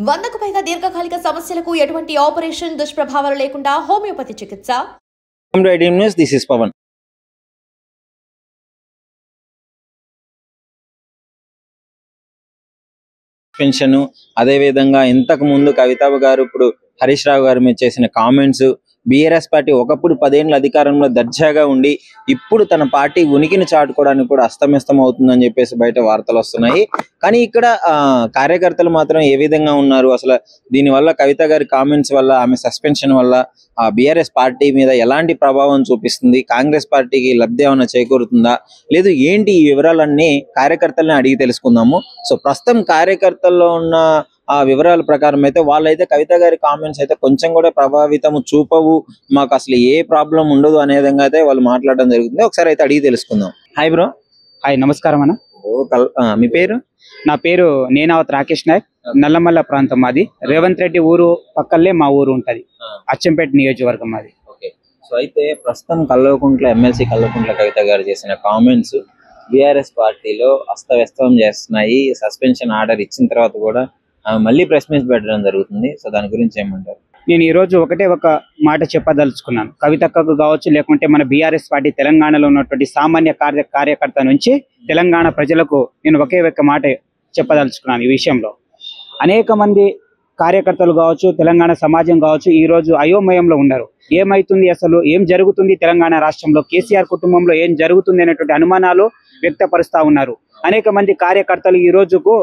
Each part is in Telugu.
100కు పైగా దీర్ఘకాలిక సమస్యలకు ఎటువంటి ఆపరేషన్ దుష్ప్రభావాలు లేకుండా హోమియోపతి చికిత్స. This is Pavan. పెన్షన్ అదే విధంగా ఇంతకు ముందు కవిత గారు ఇప్పుడు హరీష్ రావు గారు మీద చేసిన కామెంట్స్ బీఆర్ఎస్ పార్టీ ఒకప్పుడు 10 ఏళ్ల అధికారంలో దర్జాగా ఉండి ఇప్పుడు తన పార్టీ ఉనికిని చాటుకోవడానికి కూడా అస్తవ్యస్తం అవుతుందని చెప్పేసి బయట వార్తలు వస్తున్నాయి. కానీ ఇక్కడ కార్యకర్తలు మాత్రం ఏ విధంగా ఉన్నారు, అసలు దీనివల్ల కవిత గారి కామెంట్స్ వల్ల ఆమె సస్పెన్షన్ వల్ల బీఆర్ఎస్ పార్టీ మీద ఎలాంటి ప్రభావం చూపిస్తుంది, కాంగ్రెస్ పార్టీకి లబ్ధి ఏమైనా చేకూరుతుందా లేదు ఏంటి, ఈ వివరాలన్నీ కార్యకర్తల్ని అడిగి తెలుసుకుందాము. సో ప్రస్తుతం కార్యకర్తల్లో ఉన్న ఆ వివరాల ప్రకారం అయితే వాళ్ళైతే కవిత గారి కామెంట్స్ అయితే కొంచెం కూడా ప్రభావితం చూపవు, మాకు అసలు ఏ ప్రాబ్లం ఉండదు అనే విధంగా అయితే వాళ్ళు మాట్లాడడం జరుగుతుంది. ఒకసారి అయితే అడిగి తెలుసుకుందాం. Hi bro. హాయ్, నమస్కారం అన్న. మీ పేరు? నా పేరు నేనావత్ రాకేష్ నాయక్, నల్లమల్ల ప్రాంతం మాది. రేవంత్ రెడ్డి ఊరు పక్కలే మా ఊరు ఉంటది, అచ్చంపేట నియోజకవర్గం మాది. ఓకే. సో అయితే ప్రస్తుతం కల్వకుంట్ల ఎమ్మెల్సీ కల్వకుంట్ల కవిత గారు చేసిన కామెంట్స్ బీఆర్ఎస్ పార్టీలో అస్తవ్యస్తం చేస్తున్నాయి. సస్పెన్షన్ ఆర్డర్ ఇచ్చిన తర్వాత కూడా మళ్ళీ ప్రెస్ మీట్ పెట్టడం జరుగుతుంది. సో దాని గురించి ఏమంటారు? నేను ఈ రోజు ఒక మాట చెప్పదలుచుకున్నాను. కవితక్కకు కావచ్చు, లేకుంటే మన బీఆర్ఎస్ పార్టీ తెలంగాణలో ఉన్నటువంటి సామాన్య కార్యకర్త నుంచి తెలంగాణ ప్రజలకు నేను ఒకే మాట చెప్పదలుచుకున్నాను. ఈ విషయంలో అనేక మంది కార్యకర్తలు కావచ్చు, తెలంగాణ సమాజం కావచ్చు, ఈ రోజు అయోమయంలో ఉన్నారు. ఏమైతుంది, అసలు ఏం జరుగుతుంది తెలంగాణ రాష్ట్రంలో, కేసీఆర్ కుటుంబంలో ఏం జరుగుతుంది అనేటువంటి అనుమానాలు వ్యక్తపరుస్తూ ఉన్నారు. అనేక మంది కార్యకర్తలు ఈ రోజుకు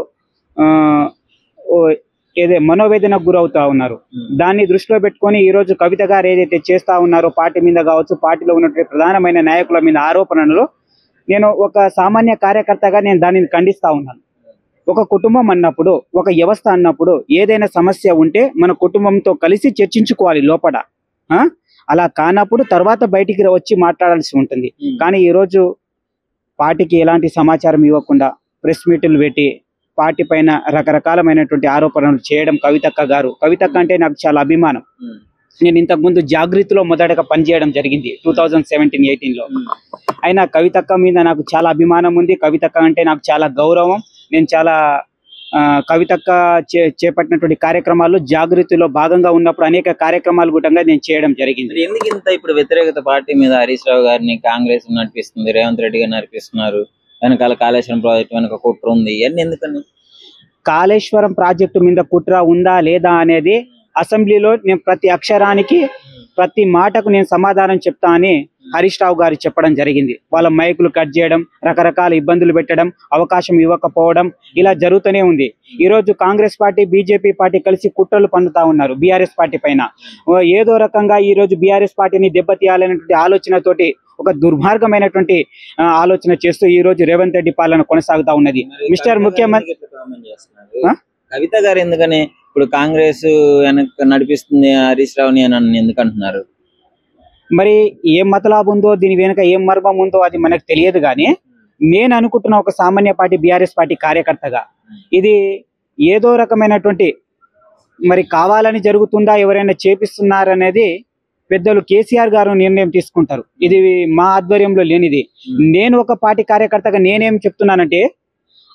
మనోవేదనకు గురవుతా ఉన్నారు. దాన్ని దృష్టిలో పెట్టుకొని ఈ రోజు కవిత గారు ఏదైతే చేస్తా ఉన్నారో పార్టీ మీద కావచ్చు, పార్టీలో ఉన్నటువంటి ప్రధానమైన నాయకుల మీద ఆరోపణలు, నేను ఒక సామాన్య కార్యకర్తగా నేను దానిని ఖండిస్తా ఉన్నాను. ఒక కుటుంబం అన్నప్పుడు, ఒక వ్యవస్థ అన్నప్పుడు ఏదైనా సమస్య ఉంటే మన కుటుంబంతో కలిసి చర్చించుకోవాలి లోపల. అలా కానప్పుడు తర్వాత బయటికి వచ్చి మాట్లాడాల్సి ఉంటుంది. కానీ ఈరోజు పార్టీకి ఎలాంటి సమాచారం ఇవ్వకుండా ప్రెస్ మీట్లు పెట్టి పార్టీ పైన రకరకాలమైనటువంటి ఆరోపణలు చేయడం కవితక్క గారు. కవితక్క అంటే నాకు చాలా అభిమానం. నేను ఇంతకుముందు జాగృతిలో మొదటగా పనిచేయడం జరిగింది 2017-18లో. అయినా కవితక్క మీద నాకు చాలా అభిమానం ఉంది. కవితక్క అంటే నాకు చాలా గౌరవం. నేను చాలా కవితక్క చేపట్టినటువంటి కార్యక్రమాల్లో జాగృతిలో భాగంగా ఉన్నప్పుడు అనేక కార్యక్రమాలు కూడా నేను చేయడం జరిగింది. ఎందుకు ఇంత ఇప్పుడు వ్యతిరేకత పార్టీ మీద హరీష్ రావు గారిని కాంగ్రెస్ నడిపిస్తుంది, రేవంత్ రెడ్డి గారు నడిపిస్తున్నారు, వెనకాల కాళేశ్వరం ప్రాజెక్టు వెనక కుట్ర ఉంది, ఇవన్నీ ఎందుకని? కాళేశ్వరం ప్రాజెక్టు మీద కుట్ర ఉందా లేదా అనేది అసెంబ్లీలో నేను ప్రతి అక్షరానికి ప్రతి మాటకు నేను సమాధానం చెప్తా అని హరీష్ రావు గారు చెప్పడం జరిగింది. వాళ్ళ మైకులు కట్ చేయడం, రకరకాల ఇబ్బందులు పెట్టడం, అవకాశం ఇవ్వకపోవడం, ఇలా జరుగుతూనే ఉంది. ఈరోజు కాంగ్రెస్ పార్టీ, బీజేపీ పార్టీ కలిసి కుట్రలు పన్నుతా ఉన్నారు బీఆర్ఎస్ పార్టీ పైన. ఏదో రకంగా ఈరోజు బీఆర్ఎస్ పార్టీని దెబ్బతీయాలనేటువంటి ఆలోచనతోటి ఒక దుర్మార్గమైనటువంటి ఆలోచన చేస్తూ ఈ రోజు రేవంత్ రెడ్డి పాలన కొనసాగుతా ఉన్నది. మిస్టర్ ముఖ్యమంత్రి కవిత గారు ఎందుకని ఇప్పుడు కాంగ్రెస్ నడిపిస్తుంది హరీష్ రావుని అని ఎందుకు అంటున్నారు? మరి ఏం మతలాభం ఉందో, దీని వెనుక ఏం మర్మం ఉందో అది మనకు తెలియదు. కానీ నేను అనుకుంటున్న ఒక సామాన్య పార్టీ బీఆర్ఎస్ పార్టీ కార్యకర్తగా ఇది ఏదో రకమైనటువంటి మరి కావాలని జరుగుతుందా, ఎవరైనా చేపిస్తున్నారనేది పెద్దలు కేసీఆర్ గారు నిర్ణయం తీసుకుంటారు. ఇది మా ఆధ్వర్యంలో లేనిది. నేను ఒక పార్టీ కార్యకర్తగా నేనేం చెప్తున్నానంటే,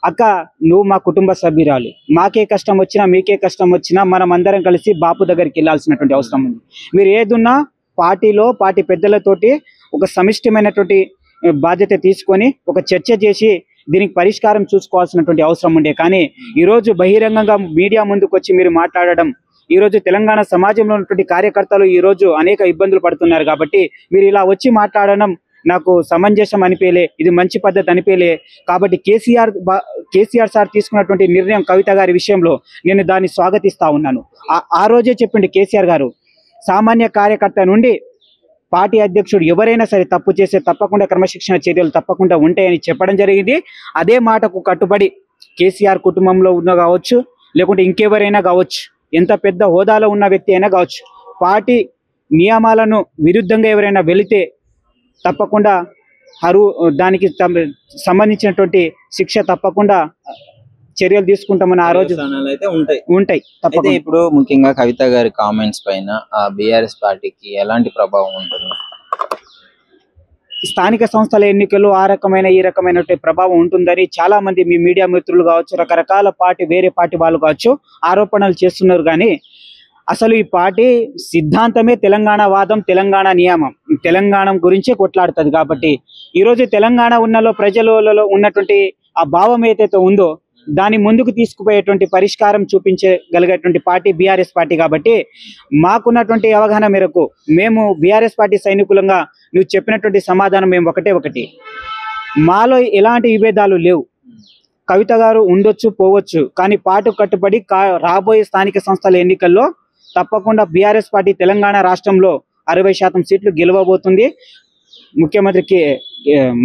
అక్క నువ్వు మా కుటుంబ సభ్యురాలు, మాకే కష్టం వచ్చినా మీకే కష్టం వచ్చినా మనం అందరం కలిసి బాపు దగ్గరికి వెళ్ళాల్సినటువంటి అవసరం ఉంది. మీరు ఏదున్నా పార్టీలో పార్టీ పెద్దలతోటి ఒక సమిష్టమైనటువంటి బాధ్యత తీసుకొని ఒక చర్చ చేసి దీనికి పరిష్కారం చూసుకోవాల్సినటువంటి అవసరం ఉండే. కానీ ఈరోజు బహిరంగంగా మీడియా ముందుకు వచ్చి మీరు మాట్లాడడం, ఈరోజు తెలంగాణ సమాజంలో ఉన్నటువంటి కార్యకర్తలు ఈరోజు అనేక ఇబ్బందులు పడుతున్నారు. కాబట్టి మీరు ఇలా వచ్చి మాట్లాడడం నాకు సమంజసం అనిపేలే, ఇది మంచి పద్ధతి అనిపేలే. కాబట్టి కేసీఆర్ సార్ తీసుకున్నటువంటి నిర్ణయం కవిత గారి విషయంలో నేను దాన్ని స్వాగతిస్తా ఉన్నాను. ఆ రోజే చెప్పింది కేసీఆర్ గారు, సామాన్య కార్యకర్త నుండి పార్టీ అధ్యక్షుడు ఎవరైనా సరే తప్పు చేస్తే తప్పకుండా క్రమశిక్షణ చర్యలు తప్పకుండా ఉంటాయని చెప్పడం జరిగింది. అదే మాటకు కట్టుబడి కేసీఆర్ కుటుంబంలో ఉన్న కావచ్చు, లేకుంటే ఇంకెవరైనా కావచ్చు, ఎంత పెద్ద హోదాలో ఉన్న వ్యక్తి అయినా కావచ్చు, పార్టీ నియమాలను విరుద్ధంగా ఎవరైనా వెళితే తప్పకుండా దానికి సంబంధించినటువంటి శిక్ష తప్పకుండా చర్యలు తీసుకుంటామని ఆ రోజు అయితే ఉంటాయి. తప్పకుండా. ఇప్పుడు ముఖ్యంగా కవిత గారి కామెంట్స్ పైన బీఆర్ఎస్ పార్టీకి ఎలాంటి ప్రభావం ఉంటుంది? స్థానిక సంస్థల ఎన్నికల్లో ఆ రకమైన ఈ రకమైన ప్రభావం ఉంటుందని చాలా మంది మీ మీడియా మిత్రులు కావచ్చు, రకరకాల వేరే పార్టీ వాళ్ళు కావచ్చు ఆరోపణలు చేస్తున్నారు. కానీ అసలు ఈ పార్టీ సిద్ధాంతమే తెలంగాణ వాదం, తెలంగాణ నియమం, తెలంగాణ గురించే కొట్లాడుతుంది. కాబట్టి ఈరోజు తెలంగాణ ప్రజలలో ఉన్నటువంటి ఆ భావం ఏదైతే ఉందో దాన్ని ముందుకు తీసుకుపోయేటువంటి పరిష్కారం చూపించగలిగేటువంటి పార్టీ బీఆర్ఎస్ పార్టీ. కాబట్టి మాకున్నటువంటి అవగాహన మేరకు మేము బీఆర్ఎస్ పార్టీ సైనికులంగా నువ్వు చెప్పినటువంటి సమాధానం మేము ఒకటి, మాలో ఎలాంటి విభేదాలు లేవు. కవిత గారు ఉండొచ్చు పోవచ్చు, కానీ పార్టీ కట్టుబడి రాబోయే స్థానిక సంస్థల ఎన్నికల్లో తప్పకుండా బీఆర్ఎస్ పార్టీ తెలంగాణ రాష్ట్రంలో 60% సీట్లు గెలవబోతుంది.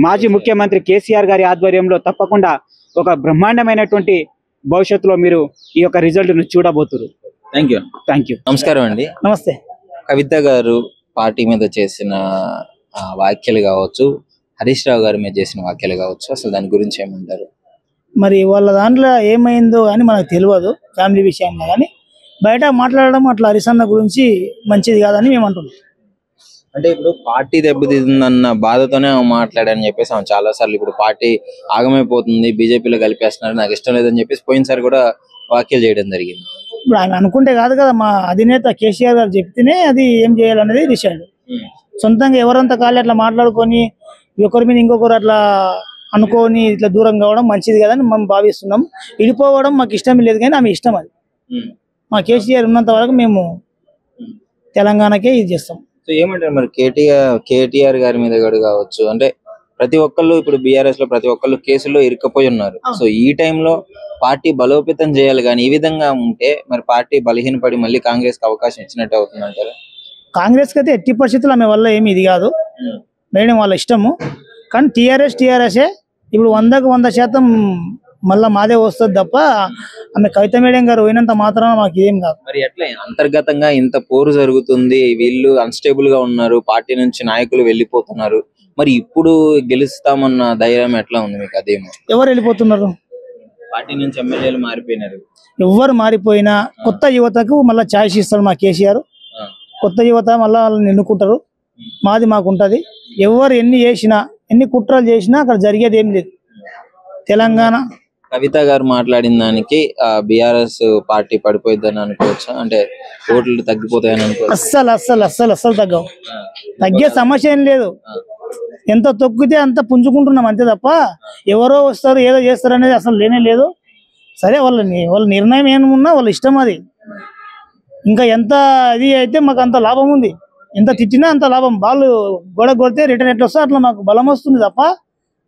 మాజీ ముఖ్యమంత్రి కేసీఆర్ గారి ఆధ్వర్యంలో తప్పకుండా ఒక బ్రహ్మాండమైనటువంటి భవిష్యత్తులో మీరు ఈ యొక్క రిజల్ట్ ను చూడబోతున్నారు. Thank you. నమస్కారం అండి. నమస్తే. కవిత గారు పార్టీ మీద చేసిన వ్యాఖ్యలు కావచ్చు, హరీష్ రావు గారి మీద చేసిన వ్యాఖ్యలు కావచ్చు, అసలు దాని గురించి ఏమంటారు? మరి వాళ్ళ దాంట్లో ఏమైందో కానీ మనకు తెలియదు, ఫ్యామిలీ విషయంలో. కానీ బయట మాట్లాడడం అట్లా హరిసన్న గురించి మంచిది కాదని మేము అంటున్నాం. అంటే ఇప్పుడు పార్టీ దెబ్బతిందన్న బాధతోనే మాట్లాడని చెప్పేసి ఆమె చాలా సార్లు ఇప్పుడు పార్టీ ఆగమైపోతుంది, బీజేపీలో కలిపేస్తున్నారు, నాకు ఇష్టం లేదని చెప్పేసి పోయినసారి కూడా వ్యాఖ్యలు చేయడం జరిగింది. ఇప్పుడు ఆయన అనుకుంటే కాదు కదా, మా అధినేత కేసీఆర్ గారు చెప్తేనే అది ఏం చేయాలనేది డిసైడ్. సొంతంగా ఎవరంతా కాళ్ళు అట్లా మాట్లాడుకొని ఒకరి మీద ఇంకొకరు అట్లా అనుకోని ఇట్లా దూరం కావడం మంచిది కదని మేము భావిస్తున్నాం. విడిపోవడం మాకు ఇష్టం లేదు, కానీ ఆమె ఇష్టం అది. మా కేసీఆర్ ఉన్నంత వరకు మేము తెలంగాణకే ఇది చేస్తాం. సో ఏమంటారు మరి కేటీఆర్ గారి మీద కూడా కావచ్చు, అంటే ప్రతి ఒక్కళ్ళు ఇప్పుడు బీఆర్ఎస్ లో ప్రతి ఒక్కళ్ళు కేసుల్లో ఇరుక్కపోయి ఉన్నారు. సో ఈ టైంలో పార్టీ బలోపేతం చేయాలి, కానీ ఈ విధంగా ఉంటే మరి పార్టీ బలహీనపడి మళ్ళీ కాంగ్రెస్ కి అవకాశం ఇచ్చినట్టు అవుతుంది అంటారు? కాంగ్రెస్ కి అయితే ఎట్టి పరిస్థితులు ఆమె వల్ల ఏమి ఇది కాదు, మేడం వాళ్ళ ఇష్టము. కానీ టీఆర్ఎస్ఏ ఇప్పుడు 100కు 100% మళ్ళా మాదే వస్తుంది తప్ప ఆమె కవిత మేడం గారు పోయినంత మాత్రాన మాకు ఏం కాదు. మరి ఎట్లా అంతర్గతంగా ఇంత పోరు జరుగుతుంది, వీళ్ళు అన్స్టేబుల్ గా ఉన్నారు, పార్టీ నుంచి నాయకులు వెళ్ళిపోతున్నారు, మరి ఇప్పుడు గెలుస్తామన్న ధైర్యం ఎట్లా ఉంది మీకు? అదేమో ఎవరు వెళ్ళిపోతున్నారు, పార్టీ నుంచి ఎమ్మెల్యేలు మారిపోయినారు. ఎవరు మారిపోయినా కొత్త యువతకు మళ్ళీ ఛాయిస్ ఇస్తాడు మా కేసీఆర్. కొత్త యువత మళ్ళీ వాళ్ళని ఎన్నుకుంటారు, మాది మాకుంటది. ఎవరు ఎన్ని చేసినా ఎన్ని కుట్రలు చేసినా అక్కడ జరిగేది ఏం లేదు. తెలంగాణ కవిత గారు మాట్లాడిన దానికి బీఆర్ఎస్ పార్టీ పడిపోయిద్దని అనుకోవచ్చా? అంటే ఓట్లు తగ్గిపోతాయని అనుకోవచ్చు? అస్సలు తగ్గే సమస్య ఏం లేదు. ఎంత తొక్కితే అంత పుంజుకుంటున్నాం అంతే తప్ప ఎవరో వస్తారు ఏదో చేస్తారు అనేది అసలు లేనే లేదు. సరే వాళ్ళ నిర్ణయం ఏమన్నా వాళ్ళ ఇష్టం అది. ఇంకా ఎంత ఇది అయితే మాకు అంత లాభం ఉంది, ఎంత తిట్టినా అంత లాభం. వాళ్ళు గొడవ కొడితే రిటర్న్ ఎట్లా వస్తే అట్లా మాకు బలం వస్తుంది తప్ప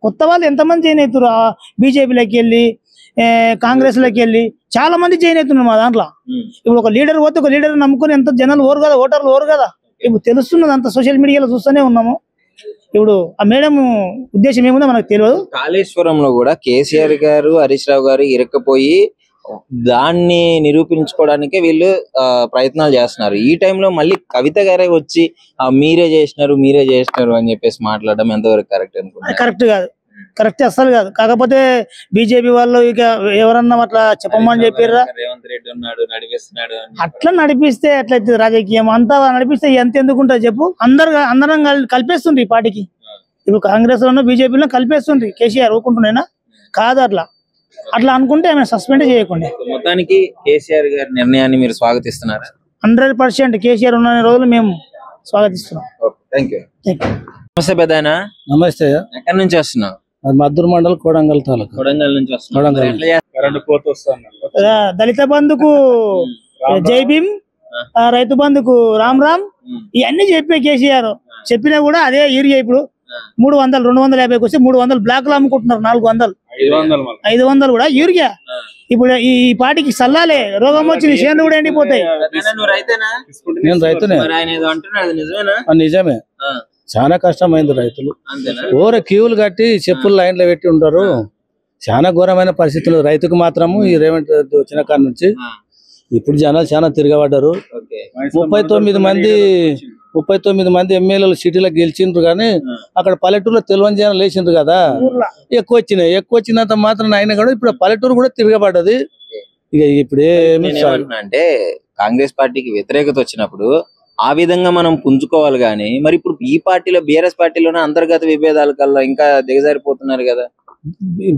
కొత్త వాళ్ళు ఎంతమంది జాయిన్ అవుతారు బీజేపీలోకి వెళ్ళి, కాంగ్రెస్ లోకి వెళ్ళి చాలా మంది జాయిన్ అవుతున్నారు మా దాంట్లో. ఇప్పుడు ఒక లీడర్ పోతే ఒక లీడర్ నమ్ముకుని ఎంత జనాలు ఓరు కదా, ఓటర్లు ఓరు కదా. ఇప్పుడు తెలుస్తున్నది అంత సోషల్ మీడియాలో చూస్తూనే ఉన్నాము. ఇప్పుడు ఆ మేడం ఉద్దేశం ఏముందో మనకు తెలియదు. కాళేశ్వరంలో కూడా కేసీఆర్ గారు హరీష్ రావు గారు ఇరక్కపోయి దాన్ని నిరూపించుకోవడానికే వీళ్ళు ప్రయత్నాలు చేస్తున్నారు. ఈ టైంలో మళ్ళీ కవిత గారే వచ్చి మీరే చేసినారు అని చెప్పేసి మాట్లాడడం ఎంతవరకు కరెక్ట్ అనుకుంటున్నారు? కరెక్ట్ కాదు, కరెక్ట్ అస్సలు కాదు. కాకపోతే బీజేపీ వాళ్ళు ఇక ఎవరన్నా అట్లా చెప్పమని చెప్పారా, రేవంత్ రెడ్డి ఉన్నాడు నడిపిస్తున్నాడు, అట్లా నడిపిస్తే ఎట్లయితే రాజకీయం అంతా నడిపిస్తే ఎంత ఎందుకుంటుంది చెప్పు. అందరం కలిపేస్తుండ్రి ఈ పార్టీకి. ఇప్పుడు కాంగ్రెస్ లోనూ బీజేపీలో కలిపేస్తుండ్రి. కేసీఆర్ ఊరుకుంటున్నాయినా కాదు. అట్లా అనుకుంటే ఆమె సస్పెండ్ చేయకుండా. మొత్తానికి కేసీఆర్ గారి నిర్ణయాన్ని మీరు స్వాగతిస్తున్నారు? 100% కేసీఆర్ ఉన్న రోజులు మేము స్వాగతిస్తున్నాం. నమస్తే పెద్దాయనా. నమస్తే. ఎక్కడి నుంచి వస్తున్నావు? మద్దూరు మండలం కోడంగల్ తాలూకా. కొడంగల్ నుంచి వస్తున్నావు. దళిత బంధుకు జై భీమ్, రైతు బంధుకు రామ్ రామ్, ఇవన్నీ చెప్పే కేసీఆర్. చెప్పినా కూడా అదే ఏరియా ఇప్పుడు 300 250కి వస్తే 300 బ్లాక్ లో అమ్ముకుంటున్నారు. 400 500 కూడా యూరియా. ఇప్పుడు ఈ పాటికి సల్లాలే రోగం వచ్చింది, చేనులు కూడా ఎండిపోతాయి. నేను రైతునే. నిజమే, చాలా కష్టమైంది రైతులు. ఓర క్యూలు కట్టి చెప్పులు లైన్లో పెట్టి ఉంటారు. చాలా ఘోరమైన పరిస్థితులు రైతుకు మాత్రము. ఈ రేవంత్ రెడ్డి వచ్చిన కాడ నుంచి ఇప్పుడు జనాలు చాలా తిరగబడ్డారు. 39 మంది ఎమ్మెల్యేలు సిటీలో గెలిచిండ్రు, కానీ అక్కడ పల్లెటూరులో తెలియని జనం లేచిండ్రు కదా, ఎక్కువ వచ్చినంత మాత్రం అయినా కూడా ఇప్పుడు పల్లెటూరు కూడా తిరగబడ్డది. ఇక ఇప్పుడు అంటే కాంగ్రెస్ పార్టీకి వ్యతిరేకత వచ్చినప్పుడు ఆ విధంగా మనం పుంజుకోవాలి కానీ మరి ఇప్పుడు ఈ పార్టీలో బీఆర్ఎస్ పార్టీలోనే అంతర్గత విభేదాల కల్లా ఇంకా దిగజారిపోతున్నారు కదా.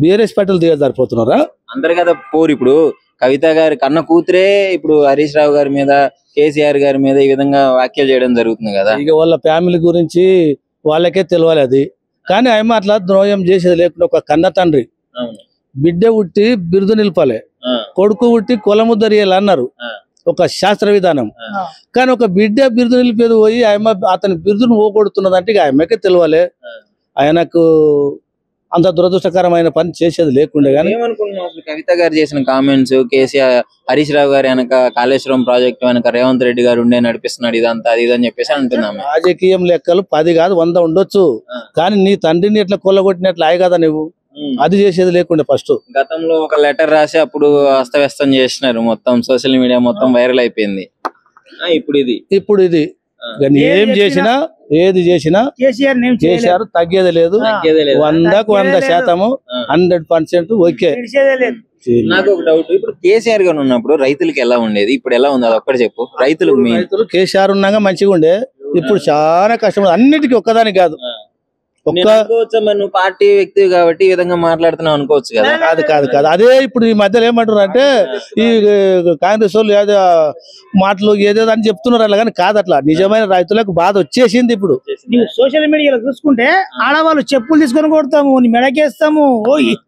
బీఆర్ఎస్ పార్టీలు దిగజారిపోతున్నారా? అంతర్గత పోరు ఇప్పుడు కవిత గారి కన్న కూతురే ఇప్పుడు హరీష్ రావు గారి మీద కేసీఆర్ గారి మీద ఈ విధంగా వ్యాఖ్యలు చేయడం జరుగుతుంది కదా. ఇక వాళ్ళ ఫ్యామిలీ గురించి వాళ్ళకే తెలియాలి అది. కానీ ఆయన అట్లా ద్రోహం చేసేది లేకుండా ఒక కన్న తండ్రి బిడ్డ ఉట్టి బిరుదు నిలపాలి, కొడుకు ఉట్టి కొలముద్దరియాలి అన్నారు ఒక శాస్త్ర విధానం. కానీ ఒక బిడ్డ బిరుదు నిలిపేది పోయి ఆయన అతని బిరుదును పోగొడుతున్నదంటే ఇక ఆయనకే తెలియాలి. ఆయనకు అంత దురదృష్టకరమైన పని చేసేది లేకుండా. కానీ కవిత గారు చేసిన కామెంట్స్, కేసీఆర్ హరీష్ రావు గారు వెనక కాళేశ్వరం ప్రాజెక్టు వెనక రేవంత్ రెడ్డి గారు ఉండే నడిపిస్తున్నాడు ఇదంతా అది ఇదని చెప్పేసి అంటున్నాము. రాజకీయం లెక్కలు 10 కాదు 100 ఉండొచ్చు, కానీ నీ తండ్రిని ఎట్లా కొల్లగొట్టినట్లు అయ్యి కదా నువ్వు. అది చేసేది లేకుండా ఫస్ట్ గతంలో ఒక లెటర్ రాసి అప్పుడు అస్తవ్యస్తం చేసినారు, మొత్తం సోషల్ మీడియా మొత్తం వైరల్ అయిపోయింది. ఇప్పుడు ఇది ఏం చేసినా ఏది చేసినా కేసీఆర్ తగ్గేది లేదు. 100కు 100% 100% ఓకే. నాకు ఒక డౌట్, ఇప్పుడు కేసీఆర్ గారు ఉన్నప్పుడు రైతులకి ఎలా ఉండేది, ఇప్పుడు ఎలా ఉంది అది ఒక్కటి చెప్పు. రైతులు కేసీఆర్ ఉన్నాగా మంచిగా ఉండే, ఇప్పుడు చాలా కష్టం. అన్నిటికీ ఒక్కదానికి కాదు. నువ్వు పార్టీ వ్యక్తి కాబట్టి ఈ విధంగా మాట్లాడుతున్నావు అనుకోవచ్చు కదా. కాదు అదే ఇప్పుడు ఈ మధ్యలో ఏమంటారు అంటే ఈ కాంగ్రెస్ వాళ్ళు ఏదో మాటలు ఏదేదో అని చెప్తున్నారు అలా, కానీ కాదు అట్లా. నిజమైన రైతులకు బాధ వచ్చేసింది. ఇప్పుడు సోషల్ మీడియాలో చూసుకుంటే ఆడవాళ్ళు చెప్పులు తీసుకొని కొడతాము, మెడకేస్తాము,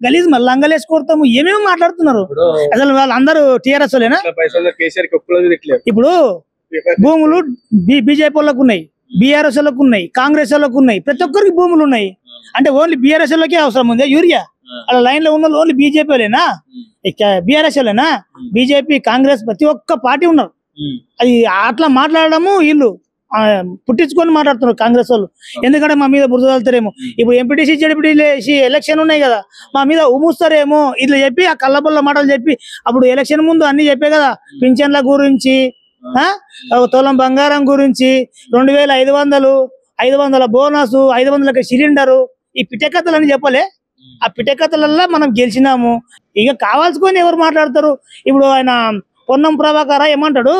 గలీజ్ మళ్ళీ లంగలేసి కొడతాము, ఏమేమి మాట్లాడుతున్నారు. అసలు వాళ్ళందరూ టీఆర్ఎస్ వాళ్ళేనా? ఇప్పుడు భూములు బీజేపీ వాళ్ళకు ఉన్నాయి, బీఆర్ఎస్ వాళ్ళకు ఉన్నాయి, కాంగ్రెస్ వాళ్ళకు ఉన్నాయి, ప్రతి ఒక్కరికి భూములు ఉన్నాయి. అంటే ఓన్లీ బీఆర్ఎస్ వాళ్ళకే అవసరం ఉంది యూరియా? అలా లైన్ లో ఉన్న ఓన్లీ బీజేపీ వాళ్ళేనా, బీఆర్ఎస్ వాళ్ళేనా? బీజేపీ కాంగ్రెస్ ప్రతి ఒక్క పార్టీ ఉన్నారు. అది అట్లా మాట్లాడడము వీళ్ళు పుట్టించుకొని మాట్లాడుతున్నారు కాంగ్రెస్ వాళ్ళు. ఎందుకంటే మా మీద బురద వెళ్తారేమో, ఇప్పుడు ఎంపీటీసీ జడ్పీటీసీ ఎలక్షన్ ఉన్నాయి కదా, మా మీద ఉమ్ముస్తారేమో ఇట్లా చెప్పి ఆ కళ్ళబొల్ల మాటలు చెప్పి అప్పుడు ఎలక్షన్ ముందు అన్ని చెప్పే కదా, పింఛన్ల గురించి, తులం బంగారం గురించి, 2500 500 బోనస్, 500 సిలిండరు, ఈ పిటకథలని చెప్పలే. ఆ పిటకథలల్లో మనం గెలిచినాము. ఇక కావాల్సుకొని ఎవరు మాట్లాడతారు? ఇప్పుడు ఆయన పొన్నం ప్రభాకర్ ఏమంటాడు,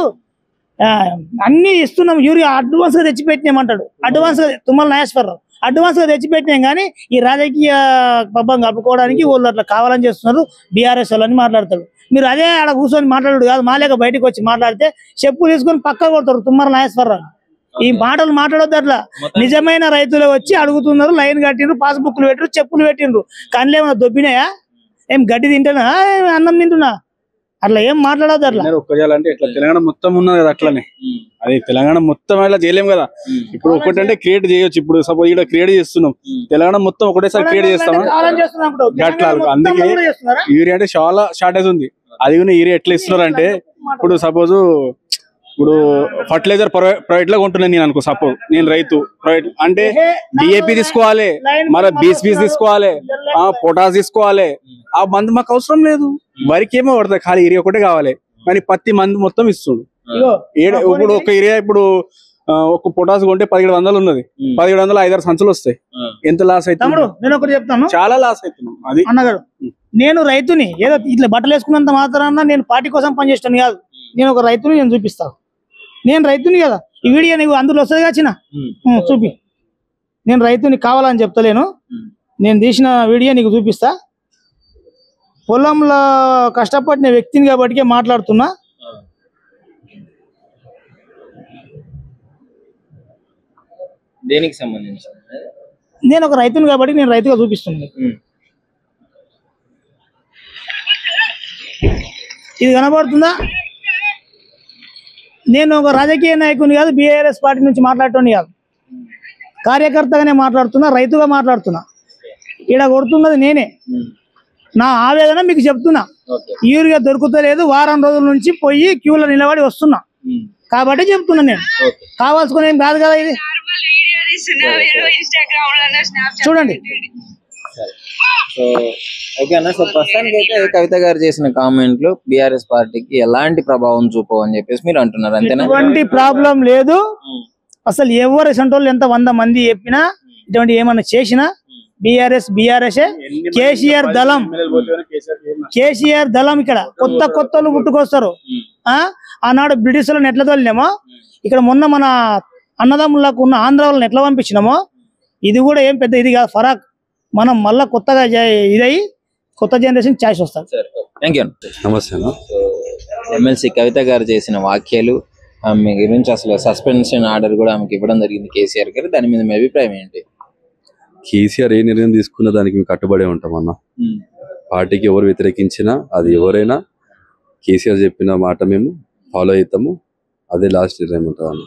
అన్ని ఇస్తున్నాం యూరియా అడ్వాన్స్ గా తెచ్చిపెట్టినామంటాడు. అడ్వాన్స్ గా తుమ్మల నాగేశ్వరరావు అడ్వాన్స్ గా తెచ్చిపెట్టినాం, కానీ ఈ రాజకీయ పబ్బం కప్పుకోవడానికి వాళ్ళు అట్లా కావాలని చేస్తున్నారు బీఆర్ఎస్ వాళ్ళని మాట్లాడతాడు. మీరు అదే ఆడ కూర్చొని మాట్లాడు కాదు, మాలేక బయటకు వచ్చి మాట్లాడితే చెప్పు తీసుకొని పక్క కొడతారు తుమ్మల నాగేశ్వరరావు. ఈ మాటలు మాట్లాడొద్దు అట్లా. నిజమైన రైతులు వచ్చి అడుగుతున్నారు, లైన్ కట్టిండ్రు, పాస్బుక్లు పెట్టిండ్రు, చెప్పులు పెట్టిండ్రు, కళ్ళు ఏమన్నా దొబ్బినాయా, ఏం గడ్డి తింటున్నా, అన్నం తింటున్నా, అట్లా ఏం మాట్లాడదు. అట్లా ఒక్కజాలంటే ఇట్లా తెలంగాణ మొత్తం ఉన్నది కదా, అట్లనే అది తెలంగాణ మొత్తం అట్లా చేయలేం కదా. ఇప్పుడు ఒకటంటే క్రియేట్ చేయొచ్చు. ఇప్పుడు సపోజ్ ఇక్కడ క్రియేట్ చేస్తున్నాం, తెలంగాణ మొత్తం ఒకటేసారి క్రియేట్ చేస్తాం అట్లా. అందుకే యూరియా అంటే చాలా షార్టేజ్ ఉంది. అది కూడా యూరియా ఎట్లా ఇస్తున్నారు అంటే, ఇప్పుడు సపోజ్ ఇప్పుడు ఫర్టిలైజర్ ప్రైవేట్ లో కొంటున్నాను నేను అనుకో, సపోజ్ నేను రైతు, ప్రైవేట్ అంటే డిఏపి తీసుకోవాలి, మరి బీస్ తీసుకోవాలి, పొటాస్ తీసుకోవాలి. ఆ మందు మాకు అవసరం లేదు, వరికి ఏమో పడుతుంది, ఖాళీ ఏరియా ఒకటే కావాలి. మరి పత్తి మందు మొత్తం ఇస్తుంది. ఇప్పుడు ఒక ఏరియా ఇప్పుడు ఒక పొటాస్ కొంటే 1700 ఉన్నది, 1700 5-6 సంచులు వస్తాయి. ఎంత లాస్ అవుతుంది? నేను ఒకటి చెప్తాను, చాలా లాస్ అవుతున్నాం. అది అన్నగారు, నేను రైతుని, ఏదో ఇట్లా బట్టలు వేసుకున్నంత మాత్రాన నేను పార్టీ కోసం పనిచేస్తాను కాదు. నేను ఒక రైతుని, నేను చూపిస్తాను. నేను రైతుని కదా, ఈ వీడియో నీకు అందులో వస్తుంది వచ్చిన చూపి. నేను రైతుని కావాలని చెప్తలేను, నేను తీసిన వీడియో నీకు చూపిస్తా. పొలంలో కష్టపడిన వ్యక్తిని కాబట్టికే మాట్లాడుతున్నా. దేనికి సంబంధించి? నేను ఒక రైతుని కాబట్టి నేను రైతుగా చూపిస్తున్నాను. ఇది కనబడుతుందా? నేను ఒక రాజకీయ నాయకుని కాదు, బీఆర్ఎస్ పార్టీ నుంచి మాట్లాడటం కాదు, కార్యకర్తగానే మాట్లాడుతున్నా, రైతుగా మాట్లాడుతున్నా. ఈడ కొడుతున్నది నేనే. నా ఆవేదన మీకు చెప్తున్నా. యూరియా దొరుకుతలేదు, వారం రోజుల నుంచి పోయి క్యూలో నిలబడి వస్తున్నా కాబట్టి చెప్తున్నా. నేను కావాల్సుకుని ఏం కాదు కదా ఇది. చూడండి. ఓకే అన్న, సో ప్రస్తుతానికి అయితే కవిత గారు చేసిన కామెంట్లు బీఆర్ఎస్ పార్టీకి ఎలాంటి ప్రభావం చూపవు అని చెప్పేసి మీరు అంటున్నారు, అంతేనా? ఎటువంటి ప్రాబ్లం లేదు అసలు. ఎవరు సంటోళ్ళు ఎంత 100 మంది చెప్పినా, ఇటువంటి ఏమన్నా చేసినా బీఆర్ఎస్ కేసీఆర్ దళం ఇక్కడ కొత్తలు పుట్టుకొస్తారు. ఆనాడు బ్రిటిష్ వాళ్ళని ఎట్లా తోలినామో ఇక్కడ మొన్న మన అన్నదమ్ములకు ఉన్న ఆంధ్ర వాళ్ళని ఎట్లా పంపించినామో ఇది కూడా ఏం పెద్ద ఇది కాదు ఫరాక్. మనం మళ్ళా కొత్తగా ఇదయ్యి కొత్త జనరేషన్ ఛాయిస్ వస్తారు. Thank you. నమస్తే. ఎమ్మెల్సీ కవిత గారు చేసిన వ్యాఖ్యలు ఆమె గురించి అసలు సస్పెన్షన్ ఆర్డర్ కూడా ఆమెకి ఇవ్వడం జరిగింది కేసీఆర్ గారు, దాని మీద మీ అభిప్రాయం ఏంటి? కేసీఆర్ ఏ నిర్ణయం తీసుకున్నా దానికి మేము కట్టుబడే ఉంటాం అన్న. పార్టీకి ఎవరు వ్యతిరేకించినా అది ఎవరైనా కేసీఆర్ చెప్పిన మాట మేము ఫాలో అవుతాము, అదే లాస్ట్ నిర్ణయం ఉంటుంది అన్న.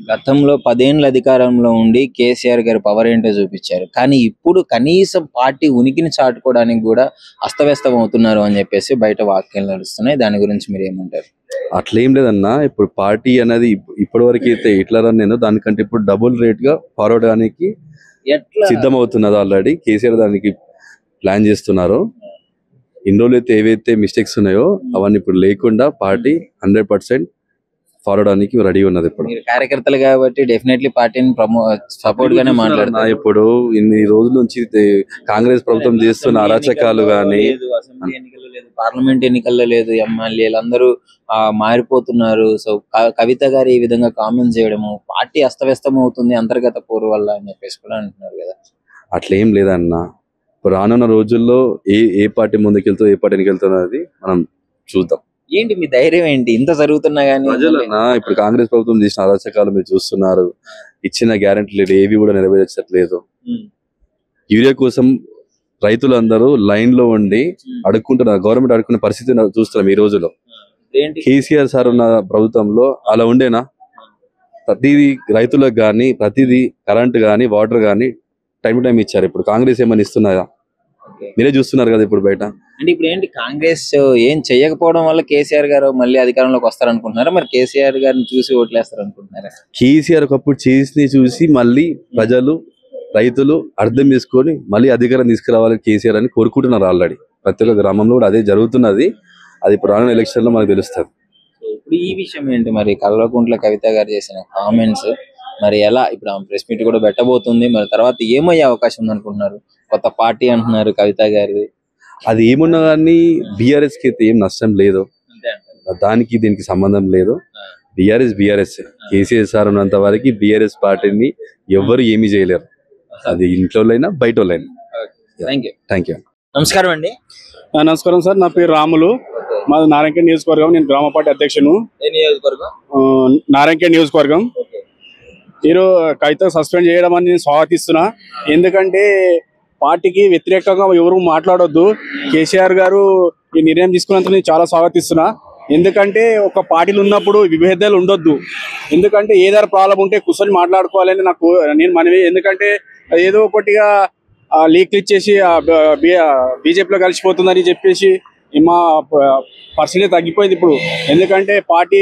గతంలో 10 ఏళ్ళ అధికారంలో ఉండి కేసీఆర్ గారు పవర్ ఏంటో చూపించారు, కానీ ఇప్పుడు కనీసం పార్టీ ఉనికిని చాటుకోవడానికి కూడా అస్తవ్యస్తం అవుతున్నారు అని చెప్పేసి బయట వాక్యాలు నడుస్తున్నాయి. దాని గురించి మీరు ఏమంటారు? అట్లేం లేదన్నా, ఇప్పుడు పార్టీ అనేది ఇప్పటి వరకు అయితే హిట్లర్ అని నేను దానికంటే ఇప్పుడు డబుల్ రేట్ గా ఫార్వర్డ్ అవడానికి సిద్ధం అవుతున్నది. ఆల్రెడీ కేసీఆర్ దానికి ప్లాన్ చేస్తున్నారు. ఇన్ని రోజులు అయితే ఏవైతే మిస్టేక్స్ ఉన్నాయో అవన్నీ ఇప్పుడు లేకుండా పార్టీ 100% ఫార్వర్డ్ అవడానికి రెడీ ఉన్నది. ఇప్పుడు కార్యకర్తలు కాబట్టి డెఫినెట్లీ పార్టీని సపోర్ట్ గానే మాట్లాడుతున్నారు. ఇప్పుడు ఇన్ని రోజుల నుంచి కాంగ్రెస్ ప్రభుత్వం చేస్తున్న అరాచకాలు గానీ, అసెంబ్లీ ఎన్నికల్లో లేదు, పార్లమెంట్ ఎన్నికల్లో లేదు, ఎమ్మెల్యేలు అందరూ మారిపోతున్నారు. సో కవిత గారు ఈ విధంగా కామెంట్స్ చేయడము పార్టీ అస్తవ్యస్తం అవుతుంది అంతర్గత పోరు వల్ల అని చెప్పేసి కూడా అంటున్నారు కదా. అట్లేం లేదన్న, ఇప్పుడు రానున్న రోజుల్లో ఏ పార్టీ ముందుకెళ్తూ ఏ పార్టీ వెళ్తున్నది మనం చూద్దాం. ఏంటి మీ ధైర్యం ఏంటి ఇంత జరుగుతున్నా గానీ? ఇప్పుడు కాంగ్రెస్ ప్రభుత్వం చేసిన అరాచకాలు మీరు చూస్తున్నారు. ఇచ్చిన గ్యారెంటీలు ఏవి కూడా నెరవేర్చట్లేదు. యూరియా కోసం రైతులందరూ లైన్ లో ఉండి అడుక్కుంటున్నారు, గవర్నమెంట్ అడుక్కునే పరిస్థితి చూస్తున్నాం ఈ రోజులో. కేసీఆర్ సార్ ఉన్న ప్రభుత్వంలో అలా ఉండేనా? ప్రతిదీ రైతులకు గానీ, ప్రతిదీ కరెంట్ గానీ, వాటర్ గానీ టైం టు టైం ఇచ్చారు. ఇప్పుడు కాంగ్రెస్ ఏమని ఇస్తున్నారా? మీరే చూస్తున్నారు కదా ఇప్పుడు బయట. అంటే ఇప్పుడు ఏంటి కాంగ్రెస్ ఏం చెయ్యకపోవడం వల్ల కేసీఆర్ గారు మళ్ళీ అధికారంలోకి వస్తారనుకుంటున్నారా? మరి కేసీఆర్ గారిని చూసి ఓట్లేస్తారు అనుకుంటున్నారా? కేసీఆర్ ఒకప్పుడు చేసి చూసి మళ్ళీ ప్రజలు రైతులు అర్థం చేసుకొని మళ్ళీ అధికారం తీసుకురావాలని కేసీఆర్ అని కోరుకుంటున్నారు. ఆల్రెడీ ప్రతి ఒక్క గ్రామంలో కూడా అదే జరుగుతున్నది. అది ఇప్పుడు రానున్న ఎలక్షన్ లో మనకు తెలుస్తుంది. ఇప్పుడు ఈ విషయం ఏంటి మరి కల్వకుంట్ల కవిత గారు చేసిన కామెంట్స్ మరి ఎలా? ఇప్పుడు ఆమె ప్రెస్ మీట్ కూడా పెట్టబోతుంది, మరి తర్వాత ఏమయ్యే అవకాశం ఉంది అనుకుంటున్నారు? కొత్త పార్టీ అంటున్నారు కవిత గారిది. అది ఏమున్నా కానీ బీఆర్ఎస్ కి అయితే ఏం నష్టం లేదు, దానికి దీనికి సంబంధం లేదు. బీఆర్ఎస్ కేసీఆర్ సార్ ఉన్నంత వరకు బీఆర్ఎస్ పార్టీని ఎవరు ఏమీ చేయలేరు, అది ఇంట్లోనైనా బయట వాళ్ళైనా. Thank you. నమస్కారం అండి. నమస్కారం సార్, నా పేరు రాములు, మాది నారాయణఖేడ్ నియోజకవర్గం. నేను గ్రామ పార్టీ అధ్యక్షును. నారాయణఖేడ్ నియోజకవర్గం. ఈరోజు కవిత సస్పెండ్ చేయడం అని నేను స్వాగతిస్తున్నా. ఎందుకంటే పార్టీకి వ్యతిరేకంగా ఎవరు మాట్లాడొద్దు. కేసీఆర్ గారు ఈ నిర్ణయం తీసుకున్నందుకు నేను చాలా స్వాగతిస్తున్నా. ఎందుకంటే ఒక పార్టీలు ఉన్నప్పుడు విభేదాలు ఉండొద్దు. ఎందుకంటే ఏదైనా ప్రాబ్లం ఉంటే కూర్చొని మాట్లాడుకోవాలని నేను మనవి. ఎందుకంటే ఏదో ఒకటిగా లీక్లు ఇచ్చేసి బీజేపీలో కలిసిపోతుందని చెప్పేసి మా పర్సెంటేజ్ తగ్గిపోయింది ఇప్పుడు. ఎందుకంటే పార్టీ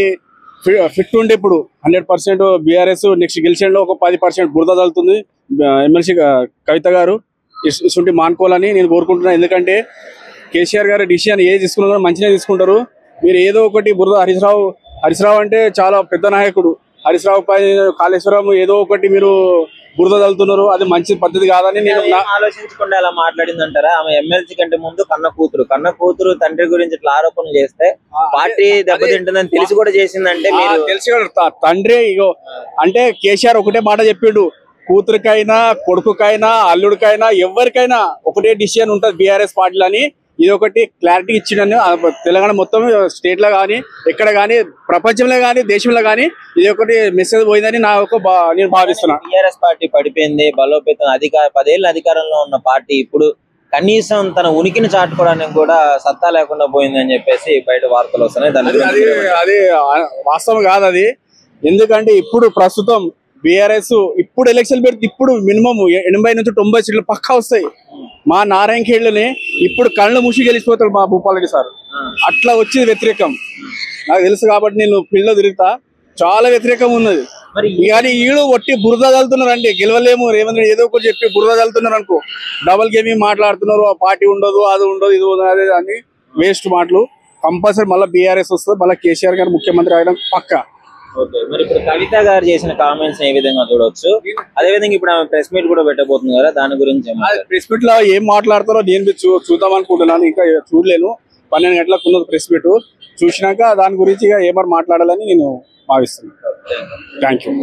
ఫిట్ ఉంటే ఇప్పుడు 100% బీఆర్ఎస్ నెక్స్ట్ గెలిచేలో ఒక 10% బురద తగులుతుంది. ఎమ్మెల్సీ కవిత గారు ఇసుంటి మానుకోవాలని నేను కోరుకుంటున్నాను. ఎందుకంటే కేసీఆర్ గారు డిసిషన్ ఏది తీసుకున్నా మంచిగా తీసుకుంటారు. మీరు ఏదో ఒకటి బురద హరీష్ రావు అంటే చాలా పెద్ద నాయకుడు. హరీష్ రావు పై కాళేశ్వరం ఏదో ఒకటి మీరు బురద తగులుతున్నారు, అది మంచి పద్ధతి కాదని నేను ఆలోచించకుండా అలా మాట్లాడింది అంటారా? ఆమె ఎమ్మెల్సీ కంటే ముందు కన్న కూతురు తండ్రి గురించి ఇట్లా ఆరోపణలు చేస్తే పార్టీ దెబ్బతింటుందని తెలిసి కూడా చేసిందంటే తెలిసి తండ్రి ఇగో అంటే కేసీఆర్ ఒకటే మాట చెప్పిండు, కూతురికైనా కొడుకుకైనా అల్లుడికైనా ఎవరికైనా ఒకటే డిసిషన్ ఉంటుంది బీఆర్ఎస్ పార్టీలో అని. ఇది ఒకటి క్లారిటీ ఇచ్చిండని తెలంగాణ మొత్తం స్టేట్ లో కానీ ఎక్కడ కానీ ప్రపంచంలో కానీ దేశంలో కానీ ఇది ఒకటి మెసేజ్ పోయిందని నేను భావిస్తున్నా. టీఆర్ఎస్ పార్టీ పడిపోయింది, బలోపేతం 10 ఏళ్ళ అధికారంలో ఉన్న పార్టీ ఇప్పుడు కనీసం తన ఉనికిని చాటుకోవడానికి కూడా సత్తా లేకుండా పోయింది అని చెప్పేసి బయట వార్తలు వస్తున్నాయి. అది వాస్తవం కాదు అది. ఎందుకంటే ఇప్పుడు ప్రస్తుతం బీఆర్ఎస్ ఇప్పుడు ఎలక్షన్ పెడితే ఇప్పుడు మినిమం 80 నుంచి 90 సీట్లు పక్కా వస్తాయి. మా నారాయణఖేడ్లోనే ఇప్పుడు కళ్ళు మూసి గెలిచిపోతాడు మా భూపాలరెడ్డి సార్. అట్లా వచ్చేది వ్యతిరేకం నాకు తెలుసు కాబట్టి నేను ఫీల్డ్ లో తిరుగుతా. చాలా వ్యతిరేకం ఉన్నది. కానీ వీళ్ళు ఒట్టి బురద చల్లుతున్నారు అంటే గెలవలేము రేవంత్ ఏదో ఒకటి చెప్పి బురద చల్లుతున్నారు అనుకో, డబల్ గేమింగ్ మాట్లాడుతున్నారు. ఆ పార్టీ ఉండదు, అది ఉండదు, ఇది అదే అని వేస్ట్ మాటలు. కంపల్సరీ మళ్ళీ బీఆర్ఎస్ వస్తుంది, మళ్ళీ కేసీఆర్ గారు ముఖ్యమంత్రి అవ్వడం పక్కా. ఓకే, మరి ఇప్పుడు కవిత గారు చేసిన కామెంట్స్ ఏ విధంగా చూడొచ్చు, అదే విధంగా ఇప్పుడు ఆమె ప్రెస్ మీట్ కూడా పెట్టబోతుంది కదా, దాని గురించి ప్రెస్ మీట్ లో ఏం మాట్లాడతారో నేను చూద్దాం అనుకుంటున్నాను, ఇంకా చూడలేను. 12 గంటలకు ఉన్నది ప్రెస్ మీట్, చూసినాక దాని గురించి ఏమని మాట్లాడాలని నేను భావిస్తున్నాను. Thank you.